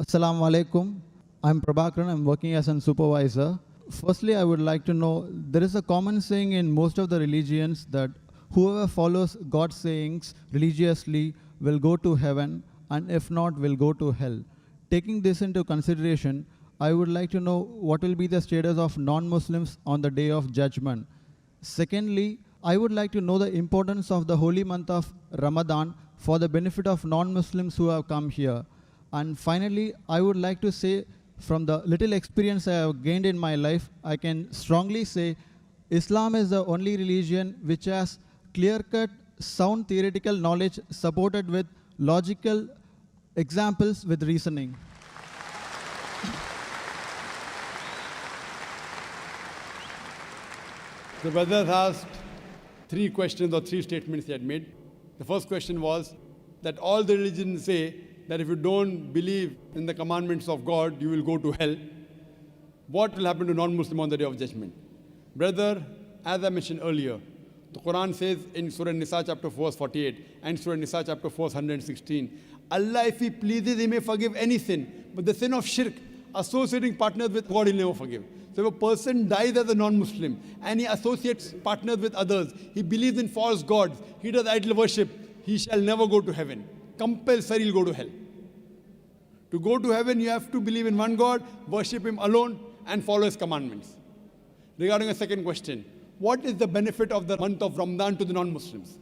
Assalamu alaikum. I'm Prabhakaran. I'm working as a supervisor. Firstly, I would like to know there is a common saying in most of the religions that whoever follows God's sayings religiously will go to heaven, and if not, will go to hell. Taking this into consideration, I would like to know what will be the status of non Muslims on the day of judgment. Secondly, I would like to know the importance of the holy month of Ramadan for the benefit of non Muslims who have come here. And finally, I would like to say, from the little experience I have gained in my life, I can strongly say Islam is the only religion which has clear cut, sound theoretical knowledge supported with logical examples with reasoning. The brother asked three questions or three statements he had made. The first question was that all the religions say that if you don't believe in the commandments of God, you will go to hell. What will happen to non-Muslim on the day of judgment? Brother, as I mentioned earlier, the Quran says in Surah Nisa chapter 4 verse 48 and Surah Nisa chapter 4 verse 116, Allah, if He pleases, He may forgive any sin, but the sin of shirk, associating partners with God, He'll never forgive. So if a person dies as a non-Muslim and he associates partners with others, he believes in false gods, he does idol worship, he shall never go to heaven. Compulsory he'll go to hell. To go to heaven, you have to believe in one God, worship Him alone, and follow His commandments. Regarding a second question, what is the benefit of the month of Ramadan to the non-Muslims?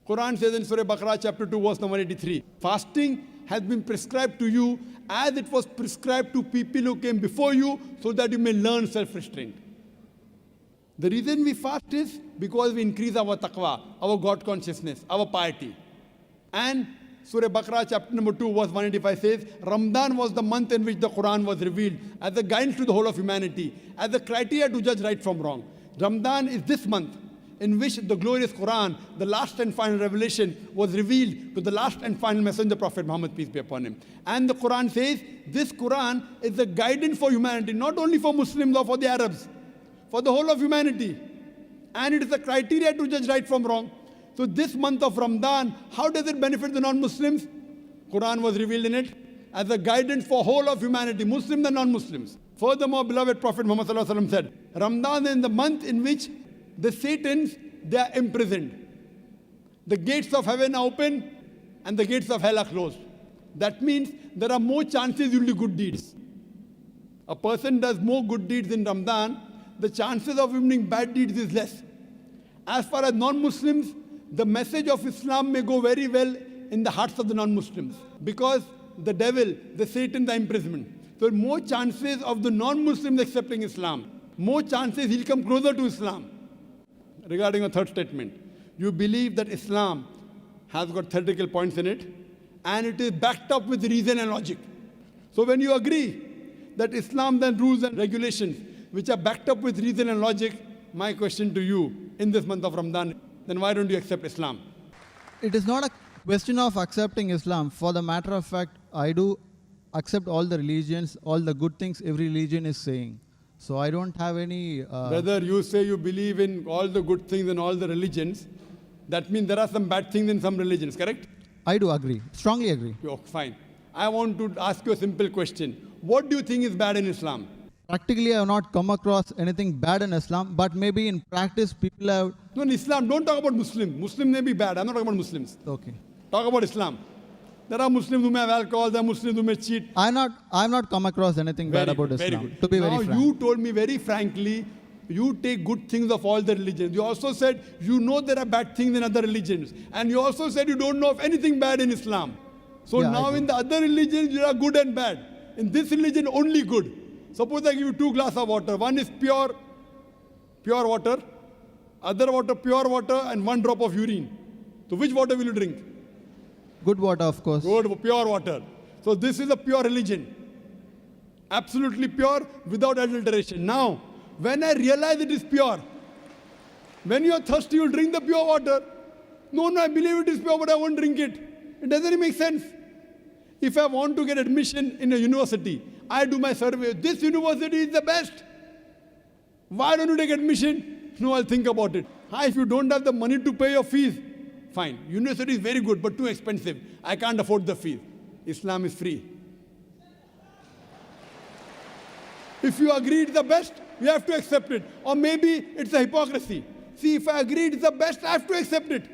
Quran says in Surah Baqarah chapter 2 verse number 83, fasting has been prescribed to you as it was prescribed to people who came before you so that you may learn self-restraint. The reason we fast is because we increase our taqwa, our God consciousness, our piety. And Surah Baqarah chapter number 2 verse 185 says, Ramadan was the month in which the Quran was revealed as a guidance to the whole of humanity, as a criteria to judge right from wrong. Ramadan is this month in which the glorious Quran, the last and final revelation, was revealed to the last and final messenger, Prophet Muhammad, peace be upon him. And the Quran says, this Quran is a guidance for humanity, not only for Muslims or for the Arabs, for the whole of humanity. And it is a criteria to judge right from wrong. So this month of Ramadan, how does it benefit the non-Muslims? Quran was revealed in it as a guidance for whole of humanity, Muslims and non-Muslims. Furthermore, beloved Prophet Muhammad said, Ramadan is the month in which the Satans, they are imprisoned. The gates of heaven are open and the gates of hell are closed. That means there are more chances you'll do good deeds. A person does more good deeds in Ramadan, the chances of him doing bad deeds is less. As far as non-Muslims, the message of Islam may go very well in the hearts of the non-Muslims because the devil, the Satan, the imprisonment. So more chances of the non-Muslims accepting Islam. More chances he'll come closer to Islam. Regarding a third statement, you believe that Islam has got theoretical points in it and it is backed up with reason and logic. So when you agree that Islam then rules and regulations which are backed up with reason and logic, my question to you in this month of Ramadan, then why don't you accept Islam? It is not a question of accepting Islam. For the matter of fact, I do accept all the religions, all the good things every religion is saying. So I don't have any... Brother, you say you believe in all the good things in all the religions. That means there are some bad things in some religions, correct? I do agree, strongly agree. Oh, fine. I want to ask you a simple question. What do you think is bad in Islam? Practically, I have not come across anything bad in Islam, but maybe in practice, people have... No, in Islam, don't talk about Muslim. Muslim may be bad. I'm not talking about Muslims. Okay. Talk about Islam. There are Muslims who may have alcohol, there are Muslims who may cheat. I'm not come across anything bad about Very Islam. good. To be Now very frank. you told me very frankly, you take good things of all the religions. You also said you know there are bad things in other religions. And you also said you don't know of anything bad in Islam. So Yeah, now in the other religions, there are good and bad. In this religion, only good. Suppose I give you 2 glasses of water. One is pure water. Other water, pure water, and 1 drop of urine. So which water will you drink? Good water, of course. Good, pure water. So this is a pure religion. Absolutely pure, without adulteration. Now, when I realize it is pure, when you are thirsty, you will drink the pure water. No, I believe it is pure, but I won't drink it. It doesn't make sense. If I want to get admission in a university, I do my survey. This university is the best. Why don't you take admission? No, I'll think about it. If you don't have the money to pay your fees, fine. University is very good, but too expensive. I can't afford the fees. Islam is free. If you agree it's the best, you have to accept it. Or maybe it's a hypocrisy. See, if I agree it's the best, I have to accept it.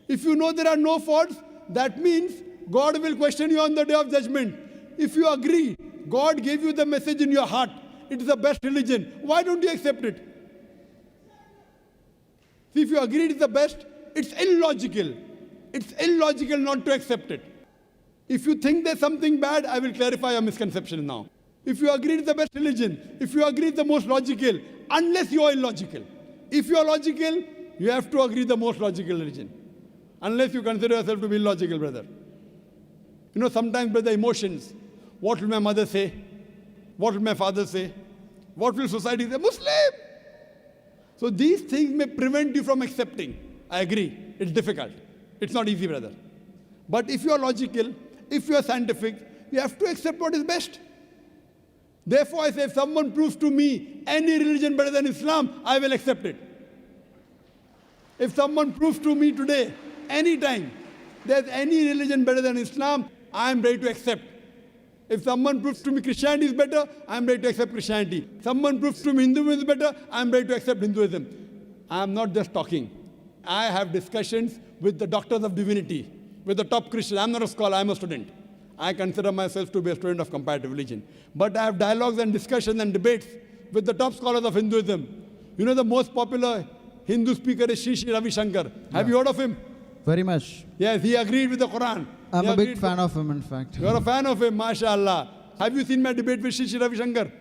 If you know there are no faults, that means God will question you on the day of judgment. If you agree, God gave you the message in your heart, it is the best religion, why don't you accept it? See, if you agree it is the best, it's illogical. It's illogical not to accept it. If you think there's something bad, I will clarify your misconception now. If you agree it's the best religion, if you agree it's the most logical, unless you are illogical. If you are logical, you have to agree the most logical religion. Unless you consider yourself to be illogical, brother. You know, sometimes, brother, emotions. What will my mother say? What will my father say? What will society say? Muslim! So these things may prevent you from accepting. I agree. It's difficult. It's not easy, brother. But if you are logical, if you are scientific, you have to accept what is best. Therefore, I say, if someone proves to me any religion better than Islam, I will accept it. If someone proves to me today, anytime, there's any religion better than Islam, I am ready to accept. If someone proves to me Christianity is better, I am ready to accept Christianity. Someone proves to me Hinduism is better, I am ready to accept Hinduism. I am not just talking. I have discussions with the doctors of divinity, with the top Christians. I am not a scholar, I am a student. I consider myself to be a student of comparative religion. But I have dialogues and discussions and debates with the top scholars of Hinduism. You know the most popular Hindu speaker is Sri Sri Ravi Shankar. Have you heard of him? Very much. Yes, he agreed with the Quran. I'm He a big agreed fan of him, in fact. You are a fan of him, mashallah. Have you seen my debate with Sri Sri Ravi Shankar?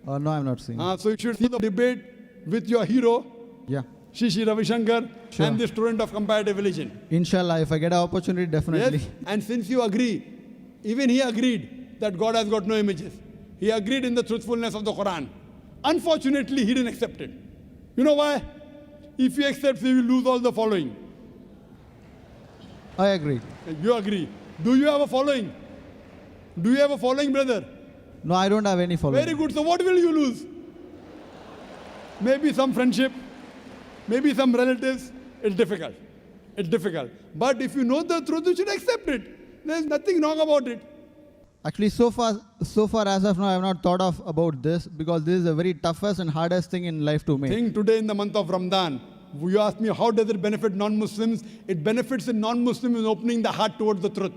No, I'm not seeing. So you should see the debate with your hero, Yeah. Sri Sri Ravi Shankar, Sure. and the student of comparative religion. Inshallah, if I get an opportunity, definitely. Yes, and since you agree, even he agreed that God has got no images. He agreed in the truthfulness of the Quran. Unfortunately, he didn't accept it. You know why? If he accepts, he will lose all the following. I agree. You agree. Do you have a following? Do you have a following, brother? No, I don't have any following. Very good. So what will you lose? Maybe some friendship, maybe some relatives. It's difficult. It's difficult. But if you know the truth, you should accept it. There's nothing wrong about it. Actually, so far as of now, I have not thought of about this because this is the very toughest and hardest thing in life to make. Think today in the month of Ramadan. You ask me, how does it benefit non-Muslims? It benefits a non-Muslim in opening the heart towards the truth.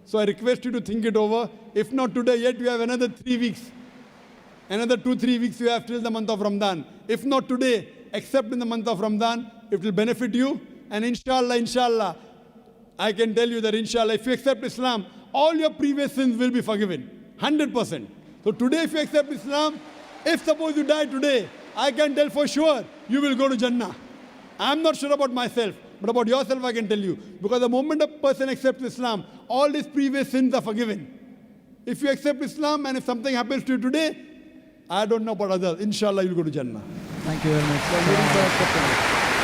So I request you to think it over. If not today, yet you have another 3 weeks. Another 2-3 weeks you have till the month of Ramadan. If not today, except in the month of Ramadan, it will benefit you. And inshallah, I can tell you that inshallah, if you accept Islam, all your previous sins will be forgiven. 100%. So today if you accept Islam, if suppose you die today, I can tell for sure you will go to Jannah. I'm not sure about myself, but about yourself I can tell you. Because the moment a person accepts Islam, all his previous sins are forgiven. If you accept Islam and if something happens to you today, I don't know about others. Inshallah, you'll go to Jannah. Thank you very much. So I'm waiting for acceptance.